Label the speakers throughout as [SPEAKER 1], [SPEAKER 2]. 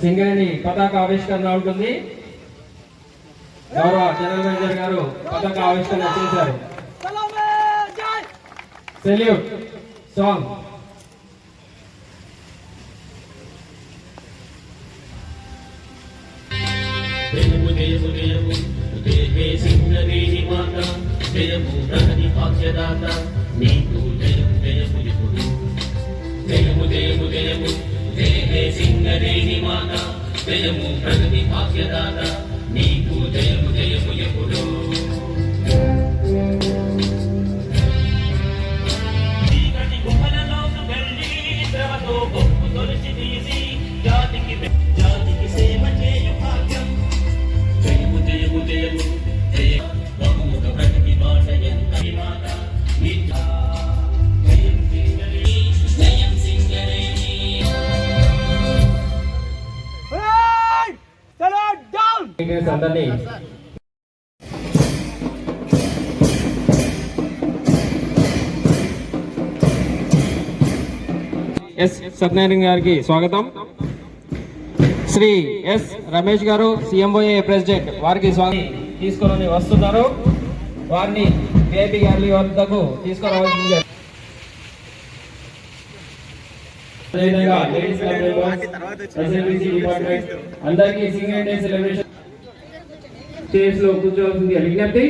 [SPEAKER 1] సింగరేణి పతాక ఆవిష్కరణ ఉంటుంది. గౌరవ జనరల్ మేనేజర్ గారు పతాక ఆవిష్కరణ చేశారు. Salute song.
[SPEAKER 2] జయము జయము జయము జయ సింగరేణి మాత, జయము ప్రగతి భాగ్యదాత, నీకు జయము జయము ఎప్పుడు. జయము జయము జయము జయ సింగరేణి మాత, జయము ప్రగతి భాగ్యదాత, నీకు జయము జయము ఎప్పుడు. చీకటి గుహలలోకి వెళ్ళి శ్రమతో గొప్ప తొలిచి తీసి జాతికి సేవ చేయు భాగ్యం. జయము జయము జయము జయ బహుముఖ ప్రగతి బాట ఎంత మాత, జయం సింగరేణి, జయం సింగరేణి.
[SPEAKER 1] అందరినీ ఎస్ సత్యనారాయణ గారికి స్వాగతం. శ్రీ ఎస్ రమేష్ గారు సిఎంఓఏ ప్రెసిడెంట్ వారికి స్వాగతం తీసుకొని వస్తున్నారు. వారిని విఐపి గ్యాలరీ వద్దకు తీసుకురావాల్సింది. అందరికీ సింగరేణి డే సెలబ్రేషన్ స్టేజ్ లో కూర్చోవాల్సింది విజ్ఞప్తి.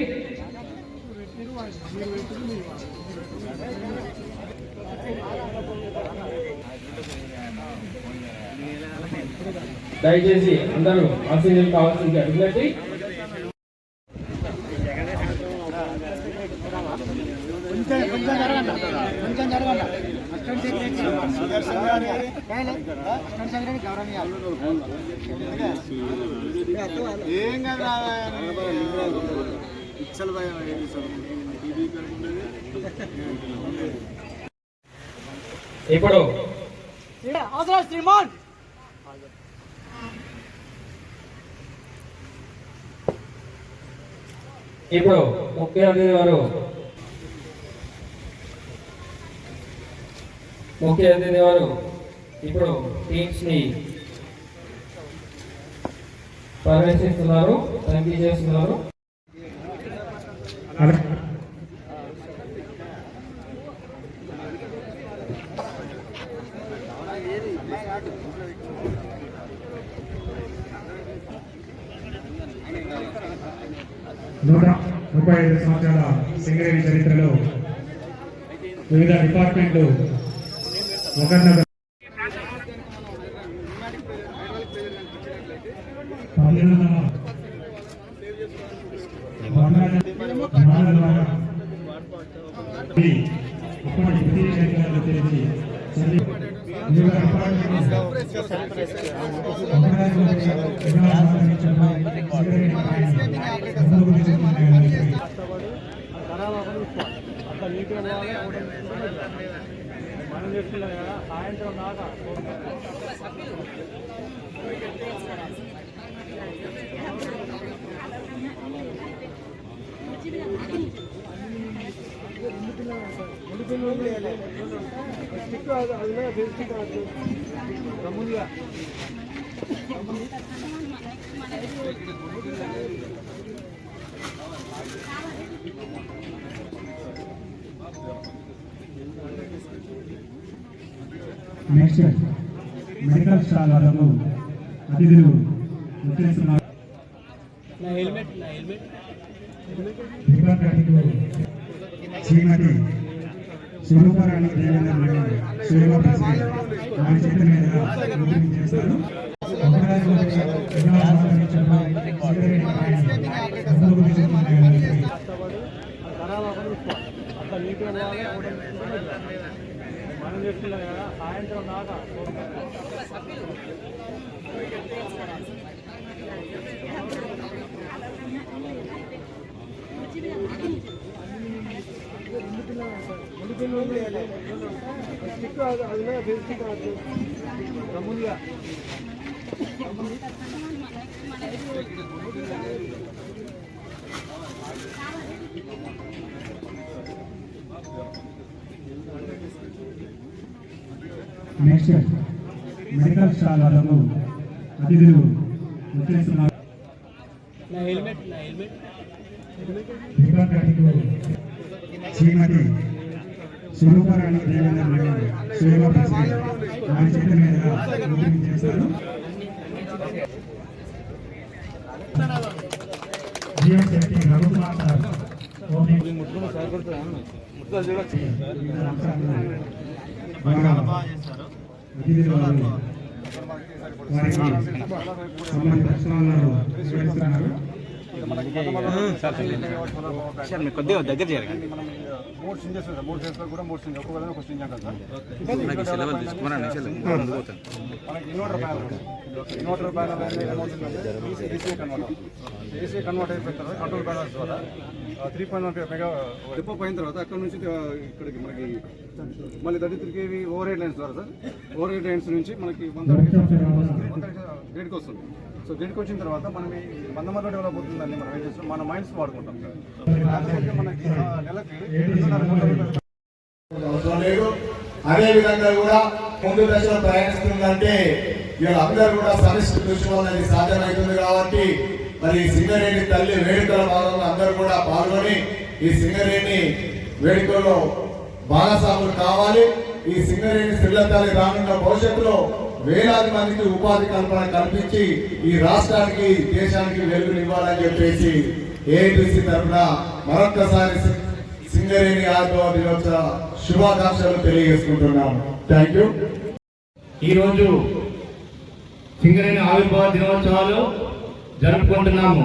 [SPEAKER 1] దయచేసి అందరూ ఆక్సిజన్ కావాల్సింది విజ్ఞప్తి. ఇప్పుడు
[SPEAKER 3] శ్రీమాన్
[SPEAKER 1] ఇప్పుడు ముఖ్య అతిథి వారు ఇప్పుడు టీమ్స్ ని పర్యవేక్షిస్తున్నారు, తనిఖీ చేస్తున్నారు.
[SPEAKER 4] నూట 35 సంవత్సరాల సింగరేణి చరిత్రలో వివిధ డిపార్ట్మెంట్లు ఒకరినొకరు
[SPEAKER 3] మనం చేస్తున్నాం కదా సాయంత్రం దాకా.
[SPEAKER 4] నెక్స్ట్ మెడికల్ స్టాల్ వాళ్ళకు అతిథులు వచ్చేస్తున్నారు. శ్రీమతి స్వరూపారాణి దేవేంద్ర రెడ్డి సేవా ప్రెసిడెంట్ వారి చేతుల మీదుగా ఓపెనింగ్ చేస్తారు.
[SPEAKER 3] మనం చేస్తున్నాం కదా సాయంత్రం దాకా.
[SPEAKER 4] నెక్స్ట్ మెడికల్ స్టాల్ వాళ్ళకు అతిథులు వచ్చేస్తున్నారు. దీపక్ గారికి శ్రీమతి స్వరూపారాణి దేవేంద్ర మండలి శోభా ప్రెసిడెంట్ వారి చేతుల మీదుగా ఓపెనింగ్ చేస్తారు. GM Shetty Raghukumar sir opening అతిథులు వారికి సంబంధిత ప్రశ్నలను స్వీకరిస్తున్నారు.
[SPEAKER 3] కొద్దిగా దగ్గర చేయాలి.
[SPEAKER 5] మూడు సింజెస్ మూడు ఫేస్ కూడా మూడు సింజ్ ఒక్కొక్క ఒక సింజ్ అంటారు సార్. మనకి ఇన్వర్టర్ ప్యానల్ ఏసీ కన్వర్ట్ అయిపోయిన తర్వాత కంట్రోల్ ప్యానల్స్ ద్వారా 3.1 మెగా డిపో అయిన తర్వాత అక్కడ నుంచి ఇక్కడికి మనకి మళ్ళీ 33 kV ఓవర్ హెడ్ లైన్స్ ద్వారా సార్ ఓవర్ హెడ్ లైన్స్ నుంచి మనకి 130 గ్రిడ్కి వస్తుంది. సో గ్రిడ్కి వచ్చిన తర్వాత మనం ఈ 100 మంది డెవలప్ అవుతుందండి. మనం ఏం చేస్తాం మన మైండ్స్ వాడుకుంటాం సార్. మనకి నెలకి 2.5
[SPEAKER 6] అవసరం లేదు. అదే విధంగా కూడా ముందు దశలో ప్రయాణిస్తుందంటే వీళ్ళందరూ కూడా సమిష్టి కృషి వల్ల ఇది సాధ్యమవుతుంది. కాబట్టి మరి సింగరేణి తల్లి వేడుకల భాగంలో అందరూ కూడా పాల్గొని ఈ సింగరేణి వేడుకల్లో భాగస్వాములు కావాలి. ఈ సింగరేణి సిల్ల తల్లి రానున్న భవిష్యత్తులో వేలాది మందికి ఉపాధి కల్పన కల్పించి ఈ రాష్ట్రానికి దేశానికి వెలుగునివ్వాలని చెప్పేసి ఏఐటీసీ తరఫున మరొక్కసారి సింగరేణి ఆవిర్భావ దినోత్సవ శుభాకాంక్షలు తెలియజేసుకుంటున్నాము. Thank you.
[SPEAKER 1] ఈరోజు సింగరేణి ఆవిర్భావ దినోత్సవాలు జరుపుకుంటున్నాము.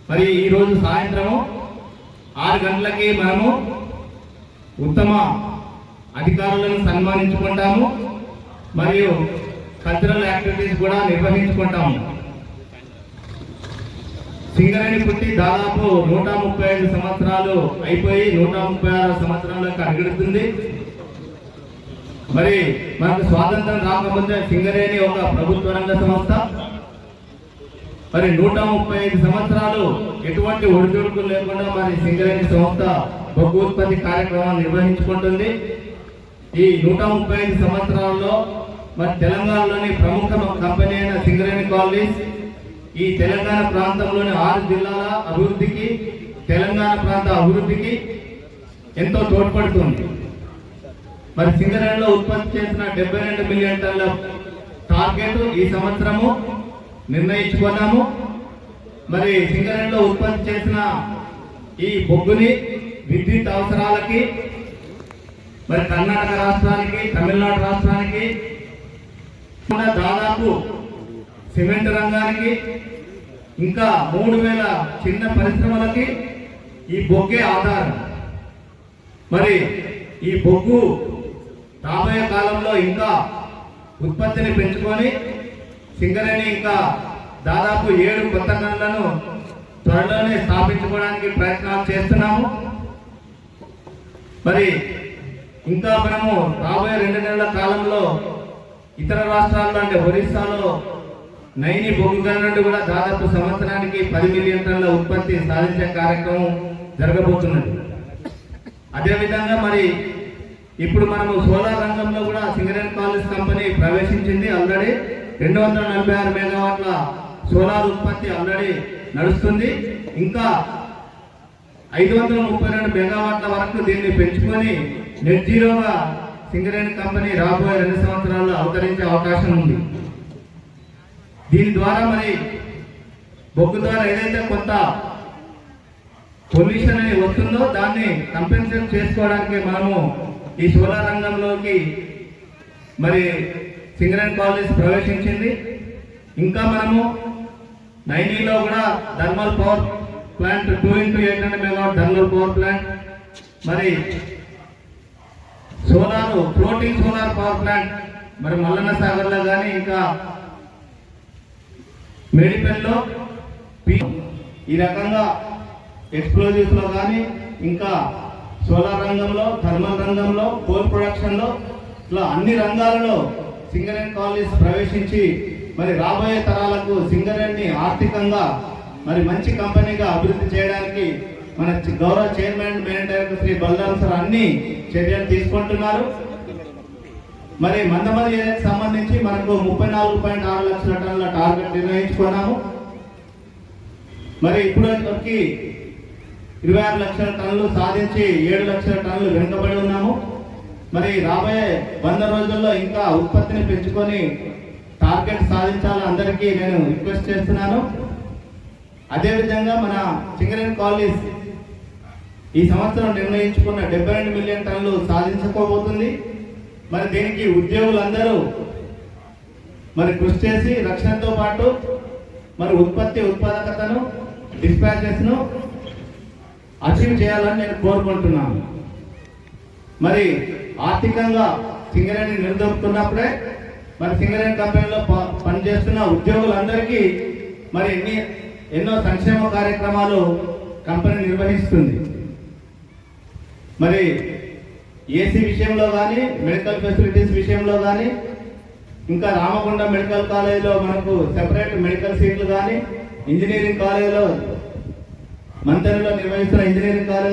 [SPEAKER 1] మరి ఈరోజు సాయంత్రం 6 గంటలకి మనము ఉత్తమ అధికారులను సన్మానించుకుంటాము. మరియు కల్చరల్ యాక్టివిటీస్ కూడా నిర్వహించుకుంటాము. సింగరేణి పుట్టి దాదాపు 135 సంవత్సరాలు అయిపోయి 136 సంవత్సరాలకు అడుగుతుంది. మరి మనకు స్వాతంత్రం రాకముందే సింగరేణి ఒక ప్రభుత్వ రంగ సంస్థ. మరి 135 సంవత్సరాలు ఎటువంటి ఒడిదుడుకులు లేకుండా మరి సింగరేణి సంస్థ బొగ్గు ఉత్పత్తి కార్యక్రమాన్ని నిర్వహించుకుంటుంది. ఈ 135 సంవత్సరాల్లో మరి తెలంగాణలోని ప్రముఖ కంపెనీ అయిన సింగరేణి కాలనీస్ ఈ తెలంగాణ ప్రాంతంలోని 6 జిల్లాల అభివృద్ధికి, తెలంగాణ ప్రాంత అభివృద్ధికి ఎంతో తోడ్పడుతుంది. మరి సింగరేణిలో ఉత్పత్తి చేసిన 72 మిలియన్ టన్నుల టార్గెట్ ఈ సంవత్సరము నిర్ణయించుకున్నాము. మరి సింగరేణిలో ఉత్పత్తి చేసిన ఈ బొగ్గుని విద్యుత్ అవసరాలకి మరి కర్ణాటక రాష్ట్రానికి, తమిళనాడు రాష్ట్రానికి, దాదాపు సిమెంట్ రంగానికి, ఇంకా 3000 చిన్న పరిశ్రమలకి ఈ బొగ్గే ఆధారం. మరి ఈ బొగ్గు రాబోయే కాలంలో ఇంకా ఉత్పత్తిని పెంచుకొని సింగరేణి ఇంకా దాదాపు 7 కొత్త గనులను త్వరలోనే స్థాపించుకోవడానికి ప్రయత్నాలు చేస్తున్నాము. మరి ఇంకా మనము రాబోయే 2 నెలల కాలంలో ఇతర రాష్ట్రాల్లో అంటే ఒరిస్సాలో నైని బొగ్గు గని నుండి కూడా దాదాపు సంవత్సరానికి 10 మిలియన్ టన్నుల ఉత్పత్తి సాధించే కార్యక్రమం జరగబోతున్నది. అదేవిధంగా మరి ఇప్పుడు మనము సోలార్ రంగంలో కూడా సింగరేణి కాలనీస్ కంపెనీ ప్రవేశించింది. ఆల్రెడీ 246 మెగావాట్ల సోలార్ ఉత్పత్తి ఆల్రెడీ నడుస్తుంది. ఇంకా 532 మెగావాట్ల వరకు దీన్ని పెంచుకొని నెట్ జీరోగా సింగరేణి కంపెనీ రాబోయే 2 సంవత్సరాల్లో అవతరించే అవకాశం ఉంది. దీని ద్వారా మరి బొగ్గు ద్వారా ఏదైతే కొంత పొల్యూషన్ అనేది వస్తుందో దాన్ని కంపెన్సేట్ చేసుకోవడానికి మనము ఈ సోలార్ రంగంలోకి మరి సింగరేణి కాలనీస్ ప్రవేశించింది. ఇంకా మనము నైనీలో కూడా thermal power plant 2x800 megawatt thermal power plant, మరి solar floating solar power plant మరి మల్లన్న సాగర్లో కానీ ఇంకా మేడిపల్లిలో ఈ రకంగా ఎక్స్ప్లోజివ్స్ లో కానీ ఇంకా సోలార్ రంగంలో, థర్మల్ రంగంలో, కోల్ ప్రొడక్షన్ లో ఇట్లా అన్ని రంగాలలో సింగరేణి కాలనీస్ ప్రవేశించి మరి రాబోయే తరాలకు సింగరేణిని ఆర్థికంగా మరి మంచి కంపెనీగా అభివృద్ధి చేయడానికి మన గౌరవ chairman manager director Shri Balram sir అన్ని చర్యలు తీసుకుంటున్నారు. మరి మందమరి ఏరియాకి సంబంధించి మనకు 34.6 లక్షల టన్నుల టార్గెట్ నిర్ణయించుకున్నాము. మరి ఇప్పుడు వరకు 26 లక్షల టన్నులు సాధించి 7 లక్షల టన్నులు వెనుకబడి ఉన్నాము. మరి రాబోయే 100 రోజుల్లో ఇంకా ఉత్పత్తిని పెంచుకొని టార్గెట్ సాధించాలని అందరికీ నేను రిక్వెస్ట్ చేస్తున్నాను. అదేవిధంగా మన సింగరేణి కాలనీస్ ఈ సంవత్సరం నిర్ణయించుకున్న 72 మిలియన్ టన్నులు సాధించుకోబోతుంది. మరి దీనికి ఉద్యోగులందరూ మరి కృషి చేసి రక్షణతో పాటు మరి ఉత్పాదకతను డిస్పాచెస్ను అచీవ్ చేయాలని నేను కోరుకుంటున్నాను. మరి ఆర్థికంగా సింగరేణి నిలదొక్కున్నప్పుడే మరి సింగరేణి కంపెనీలో పనిచేస్తున్న ఉద్యోగులందరికీ మరి ఎన్నో సంక్షేమ కార్యక్రమాలు కంపెనీ నిర్వహిస్తుంది. మరి ఏసీ విషయంలో కానీ, మెడికల్ ఫెసిలిటీస్ విషయంలో కానీ, ఇంకా రామగుండం మెడికల్ కాలేజీలో మనకు సెపరేట్ మెడికల్ సీట్లు కానీ, ఇంజనీరింగ్ కాలేజీలో మంతరిలో నిర్వహిస్తున్న ఇంజనీరింగ్ కాలేజ్